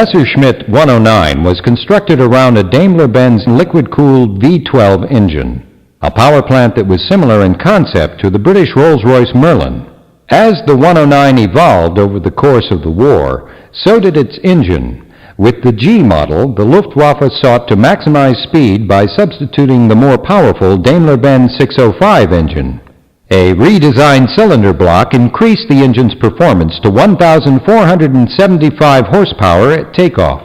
Messerschmitt 109 was constructed around a Daimler-Benz liquid-cooled V12 engine, a power plant that was similar in concept to the British Rolls-Royce Merlin. As the 109 evolved over the course of the war, so did its engine. With the G model, the Luftwaffe sought to maximize speed by substituting the more powerful Daimler-Benz 605 engine. A redesigned cylinder block increased the engine's performance to 1,475 horsepower at takeoff.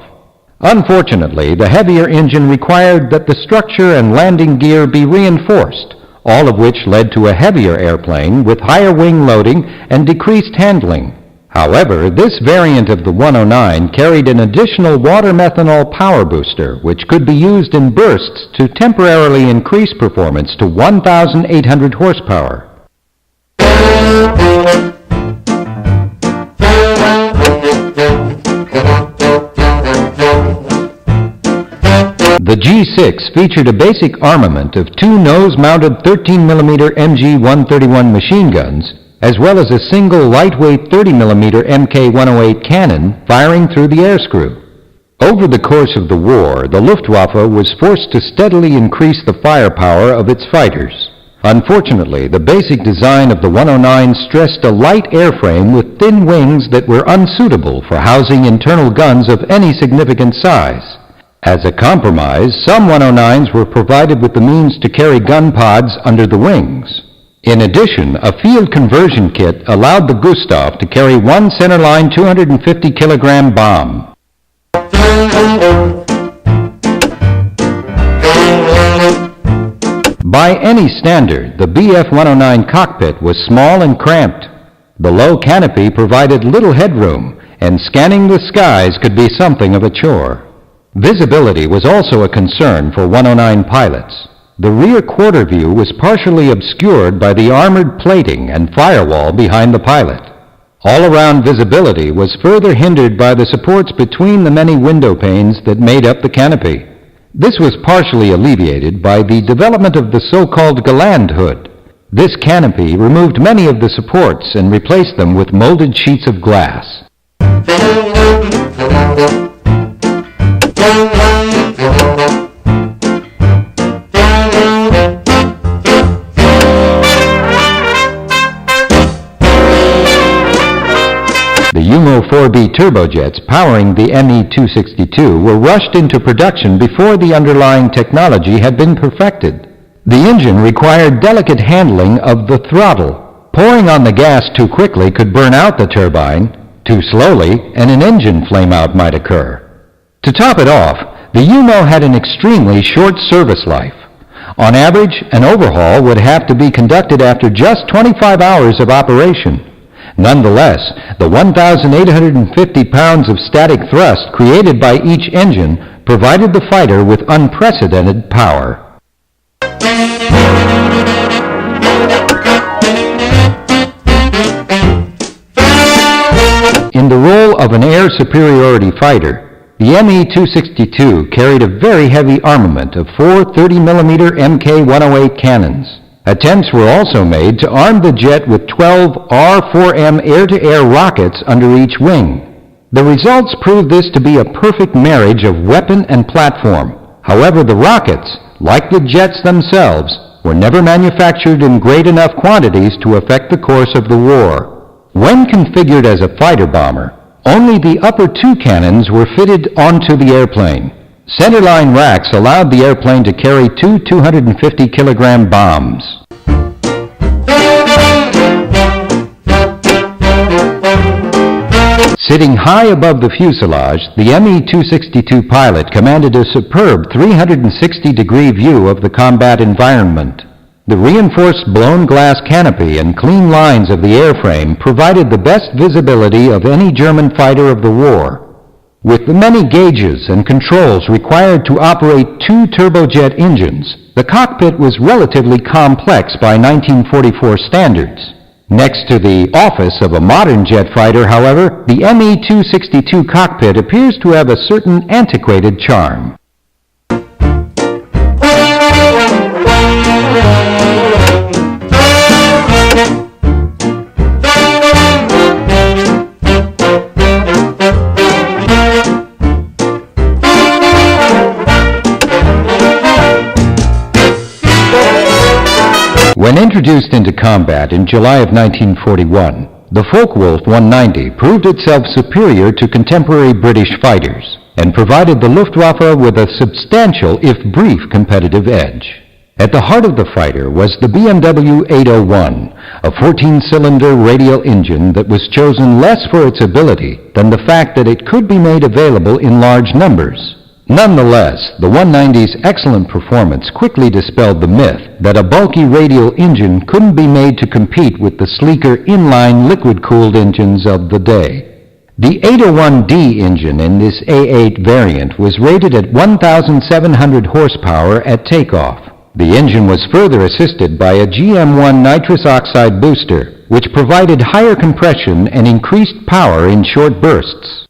Unfortunately, the heavier engine required that the structure and landing gear be reinforced, all of which led to a heavier airplane with higher wing loading and decreased handling. However, this variant of the 109 carried an additional water methanol power booster, which could be used in bursts to temporarily increase performance to 1,800 horsepower. The G6 featured a basic armament of two nose-mounted 13mm MG-131 machine guns, as well as a single lightweight 30mm Mk-108 cannon firing through the air screw. Over the course of the war, the Luftwaffe was forced to steadily increase the firepower of its fighters. Unfortunately, the basic design of the 109 stressed a light airframe with thin wings that were unsuitable for housing internal guns of any significant size. As a compromise, some 109s were provided with the means to carry gun pods under the wings. In addition, a field conversion kit allowed the Gustav to carry one centerline 250-kilogram bomb. By any standard, the Bf-109 cockpit was small and cramped. The low canopy provided little headroom, and scanning the skies could be something of a chore. Visibility was also a concern for 109 pilots. The rear quarter view was partially obscured by the armored plating and firewall behind the pilot. All-around visibility was further hindered by the supports between the many window panes that made up the canopy. This was partially alleviated by the development of the so-called Galland hood. This canopy removed many of the supports and replaced them with molded sheets of glass. The UMO-4B turbojets powering the Me-262 were rushed into production before the underlying technology had been perfected. The engine required delicate handling of the throttle. Pouring on the gas too quickly could burn out the turbine. Too slowly, and an engine flameout might occur. To top it off, the UMO had an extremely short service life. On average, an overhaul would have to be conducted after just 25 hours of operation. Nonetheless, the 1,850 pounds of static thrust created by each engine provided the fighter with unprecedented power. In the role of an air superiority fighter, the Me-262 carried a very heavy armament of four 30mm Mk-108 cannons. Attempts were also made to arm the jet with 12 R-4M air-to-air rockets under each wing. The results proved this to be a perfect marriage of weapon and platform. However, the rockets, like the jets themselves, were never manufactured in great enough quantities to affect the course of the war. When configured as a fighter bomber, only the upper two cannons were fitted onto the airplane. Centerline racks allowed the airplane to carry two 250-kilogram bombs. Sitting high above the fuselage, the Me-262 pilot commanded a superb 360-degree view of the combat environment. The reinforced blown glass canopy and clean lines of the airframe provided the best visibility of any German fighter of the war. With the many gauges and controls required to operate two turbojet engines, the cockpit was relatively complex by 1944 standards. Next to the office of a modern jet fighter, however, the Me-262 cockpit appears to have a certain antiquated charm. When introduced into combat in July of 1941, the Focke-Wulf 190 proved itself superior to contemporary British fighters and provided the Luftwaffe with a substantial, if brief, competitive edge. At the heart of the fighter was the BMW 801, a 14-cylinder radial engine that was chosen less for its ability than the fact that it could be made available in large numbers. Nonetheless, the 190's excellent performance quickly dispelled the myth that a bulky radial engine couldn't be made to compete with the sleeker inline liquid-cooled engines of the day. The 801D engine in this A8 variant was rated at 1,700 horsepower at takeoff. The engine was further assisted by a GM1 nitrous oxide booster, which provided higher compression and increased power in short bursts.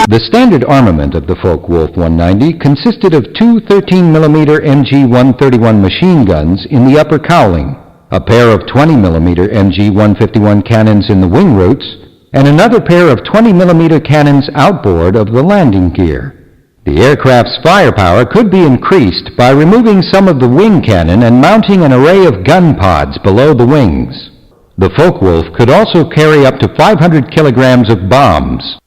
The standard armament of the Focke-Wulf 190 consisted of two 13mm MG-131 machine guns in the upper cowling, a pair of 20mm MG-151 cannons in the wing roots, and another pair of 20mm cannons outboard of the landing gear. The aircraft's firepower could be increased by removing some of the wing cannon and mounting an array of gun pods below the wings. The Focke-Wulf could also carry up to 500 kilograms of bombs.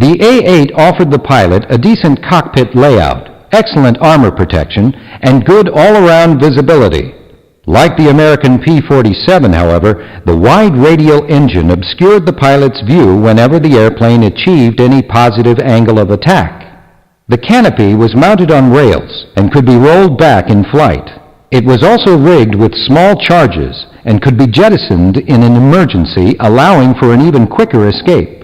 The A8 offered the pilot a decent cockpit layout, excellent armor protection, and good all-around visibility. Like the American P-47, however, the wide radial engine obscured the pilot's view whenever the airplane achieved any positive angle of attack. The canopy was mounted on rails and could be rolled back in flight. It was also rigged with small charges and could be jettisoned in an emergency, allowing for an even quicker escape.